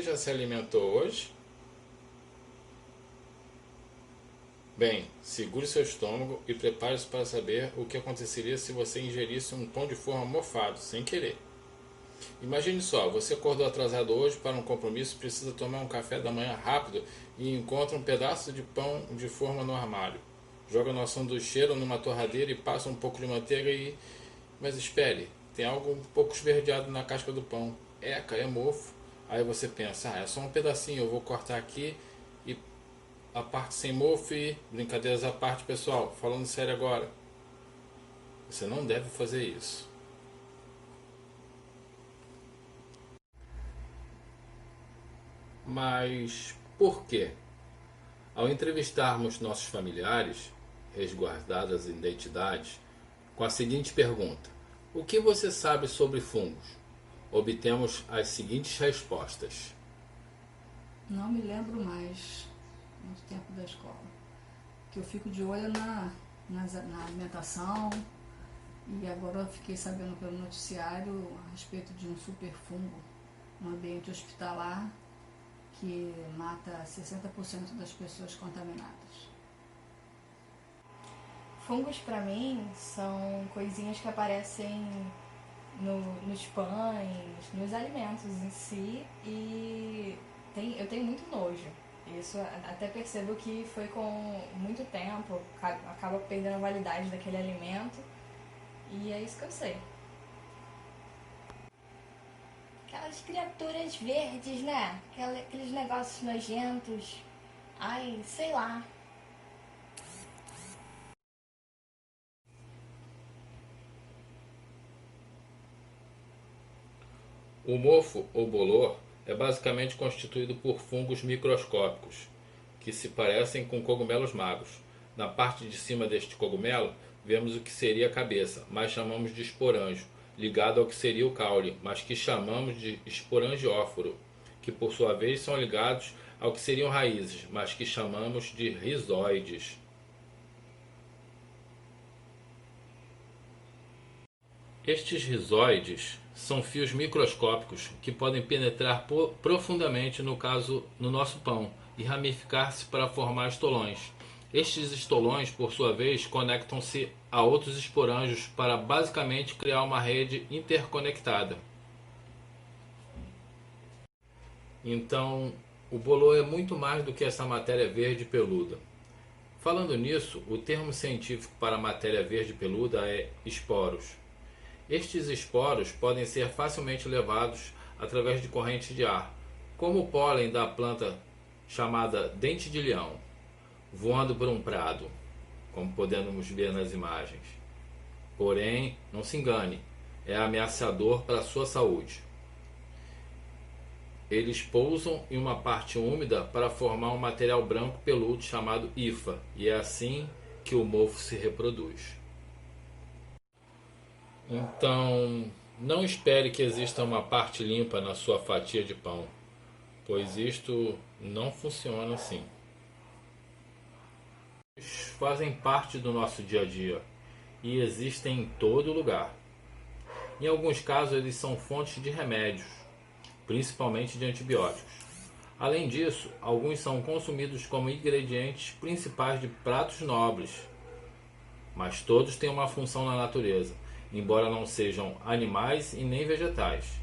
já se alimentou hoje? Bem, segure seu estômago e prepare-se para saber o que aconteceria se você ingerisse um pão de forma mofado, sem querer. Imagine só, você acordou atrasado hoje para um compromisso, precisa tomar um café da manhã rápido e encontra um pedaço de pão de forma no armário. Joga no sanduicheiro ou numa torradeira e passa um pouco de manteiga e... Mas espere, tem algo um pouco esverdeado na casca do pão. Eca, é mofo. Aí você pensa, é só um pedacinho, eu vou cortar aqui e a parte sem mofo e... Brincadeiras à parte, pessoal, falando sério agora. Você não deve fazer isso. Mas por quê? Ao entrevistarmos nossos familiares, resguardadas as identidades, com a seguinte pergunta: o que você sabe sobre fungos? Obtemos as seguintes respostas. Não me lembro mais, muito tempo da escola. Que eu fico de olho na alimentação e agora eu fiquei sabendo pelo noticiário a respeito de um superfungo no ambiente hospitalar que mata 60% das pessoas contaminadas. Fungos pra mim são coisinhas que aparecem nos pães, nos alimentos em si e eu tenho muito nojo. Isso até percebo que foi com muito tempo, acaba perdendo a validade daquele alimento e é isso que eu sei. Aquelas criaturas verdes, né? Aqueles negócios nojentos. Ai, sei lá. O mofo ou bolor é basicamente constituído por fungos microscópicos, que se parecem com cogumelos magos. Na parte de cima deste cogumelo, vemos o que seria a cabeça, mas chamamos de esporanjo, ligado ao que seria o caule, mas que chamamos de esporangióforo, que por sua vez são ligados ao que seriam raízes, mas que chamamos de rizóides. Estes rizóides são fios microscópicos que podem penetrar profundamente no nosso pão e ramificar-se para formar estolões. Estes estolões, por sua vez, conectam-se a outros esporângios para basicamente criar uma rede interconectada. Então, o bolor é muito mais do que essa matéria verde peluda. Falando nisso, o termo científico para a matéria verde peluda é esporos. Estes esporos podem ser facilmente levados através de correntes de ar, como o pólen da planta chamada dente de leão, voando por um prado, como podemos ver nas imagens. Porém, não se engane, é ameaçador para a sua saúde. Eles pousam em uma parte úmida para formar um material branco peludo chamado hifa, e é assim que o mofo se reproduz. Então, não espere que exista uma parte limpa na sua fatia de pão, pois isto não funciona assim. Eles fazem parte do nosso dia a dia e existem em todo lugar. Em alguns casos, eles são fontes de remédios, principalmente de antibióticos. Além disso, alguns são consumidos como ingredientes principais de pratos nobres, mas todos têm uma função na natureza, embora não sejam animais e nem vegetais.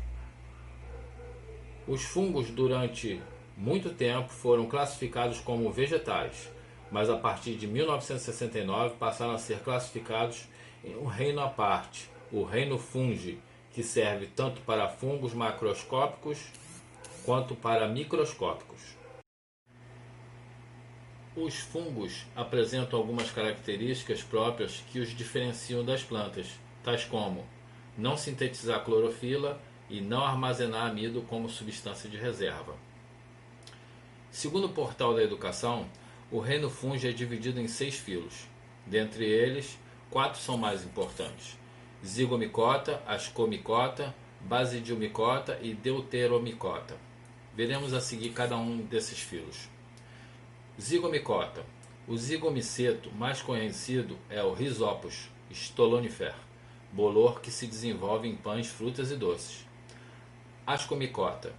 Os fungos durante muito tempo foram classificados como vegetais, mas a partir de 1969 passaram a ser classificados em um reino à parte, o reino fungi, que serve tanto para fungos macroscópicos quanto para microscópicos. Os fungos apresentam algumas características próprias que os diferenciam das plantas, tais como não sintetizar clorofila e não armazenar amido como substância de reserva. Segundo o Portal da Educação, o reino fungi é dividido em 6 filos. Dentre eles, 4 são mais importantes: zigomicota, ascomicota, basidilmicota e deuteromicota. Veremos a seguir cada um desses filos. Zigomicota. O zigomiceto mais conhecido é o Rhizopus stolonifer, bolor que se desenvolve em pães, frutas e doces. Ascomicota.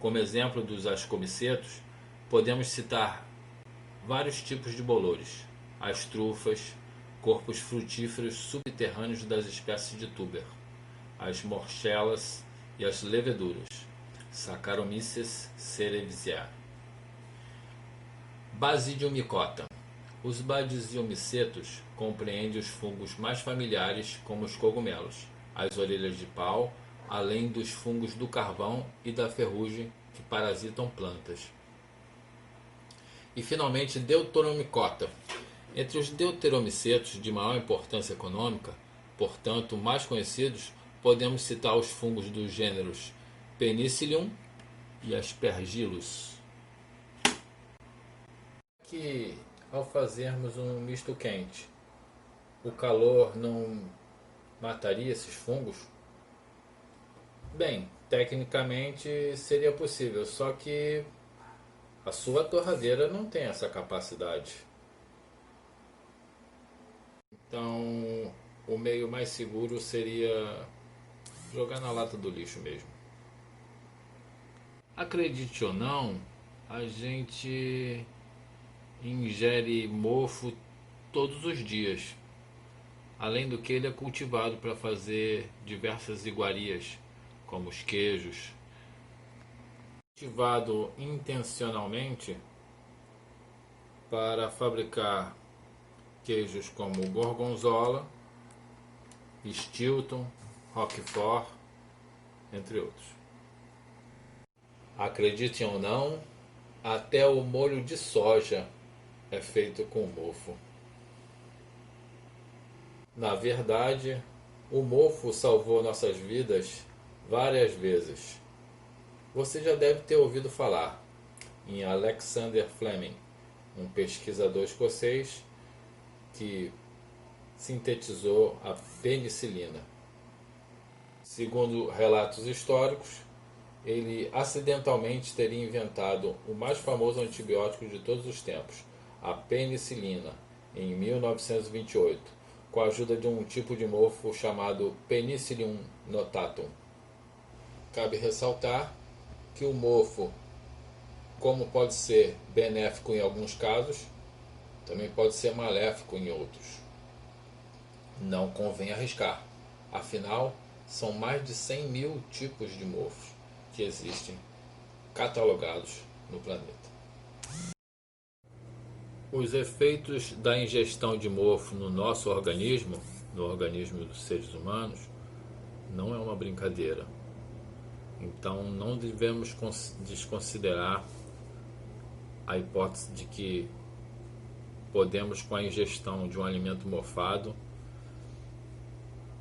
Como exemplo dos ascomicetos, podemos citar vários tipos de bolores, as trufas, corpos frutíferos subterrâneos das espécies de tuber, as morchelas e as leveduras, Saccharomyces cerevisiae. Basidiomycota. Os basidiomycetos compreendem os fungos mais familiares, como os cogumelos, as orelhas de pau, além dos fungos do carvão e da ferrugem que parasitam plantas. E finalmente, Deuteromycota. Entre os deuteromicetos de maior importância econômica, portanto mais conhecidos, podemos citar os fungos dos gêneros Penicillium e Aspergillus. Que ao fazermos um misto quente, o calor não mataria esses fungos? Bem, tecnicamente seria possível, só que a sua torradeira não tem essa capacidade. Então, o meio mais seguro seria jogar na lata do lixo mesmo. Acredite ou não, a gente ingere mofo todos os dias. Além do que, ele é cultivado para fazer diversas iguarias, como os queijos. Cultivado intencionalmente para fabricar queijos como Gorgonzola, Stilton, Roquefort, entre outros. Acreditem ou não, até o molho de soja é feito com mofo. Na verdade, o mofo salvou nossas vidas várias vezes. Você já deve ter ouvido falar em Alexander Fleming, um pesquisador escocês que sintetizou a penicilina. Segundo relatos históricos, ele acidentalmente teria inventado o mais famoso antibiótico de todos os tempos, a penicilina, em 1928, com a ajuda de um tipo de mofo chamado Penicillium notatum. Cabe ressaltar que o mofo, como pode ser benéfico em alguns casos, também pode ser maléfico em outros. Não convém arriscar, afinal, são mais de 100 mil tipos de mofos que existem catalogados no planeta. Os efeitos da ingestão de mofo no nosso organismo, no organismo dos seres humanos, não é uma brincadeira. Então não devemos desconsiderar a hipótese de que podemos, com a ingestão de um alimento mofado,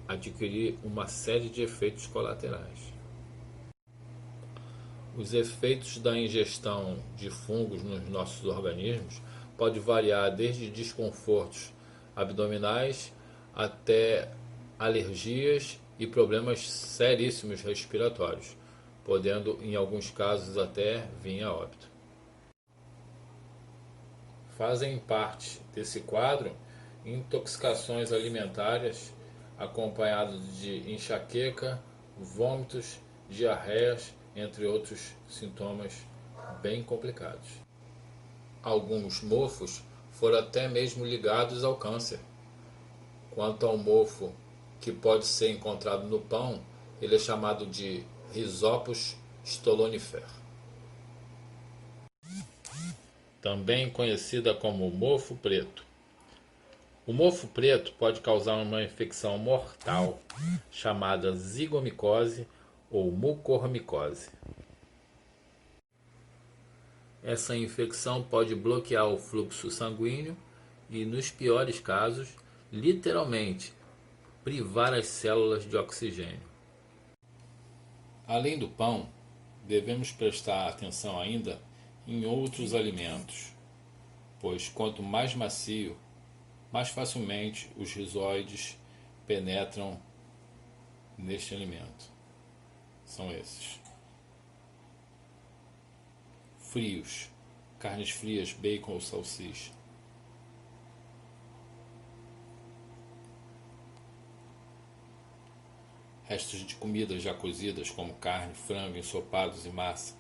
adquirir uma série de efeitos colaterais. Os efeitos da ingestão de fungos nos nossos organismos pode variar desde desconfortos abdominais até alergias e problemas seríssimos respiratórios, podendo em alguns casos até vir a óbito. Fazem parte desse quadro intoxicações alimentares acompanhadas de enxaqueca, vômitos, diarreias, entre outros sintomas bem complicados. Alguns mofos foram até mesmo ligados ao câncer. Quanto ao mofo que pode ser encontrado no pão, ele é chamado de Rhizopus stolonifer, também conhecida como mofo preto. O mofo preto pode causar uma infecção mortal chamada zigomicose ou mucormicose. Essa infecção pode bloquear o fluxo sanguíneo e, nos piores casos, literalmente privar as células de oxigênio. Além do pão, devemos prestar atenção ainda em outros alimentos, pois quanto mais macio, mais facilmente os rizoides penetram neste alimento. São esses: frios, carnes frias, bacon ou salsicha. Restos de comidas já cozidas, como carne, frango, ensopados e massa.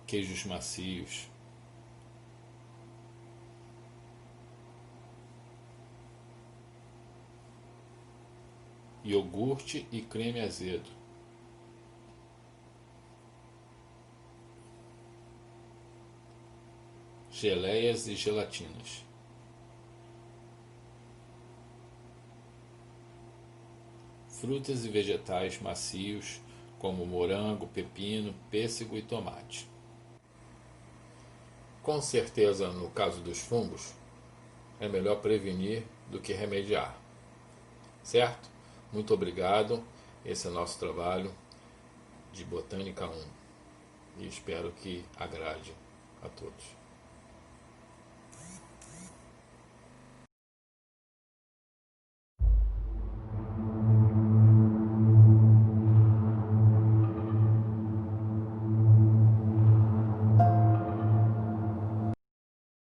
queijos macios, iogurte e creme azedo, geleias e gelatinas, frutas e vegetais macios como morango, pepino, pêssego e tomate. Com certeza, no caso dos fungos, é melhor prevenir do que remediar. Certo? Muito obrigado. Esse é o nosso trabalho de Botânica 1 e espero que agrade a todos.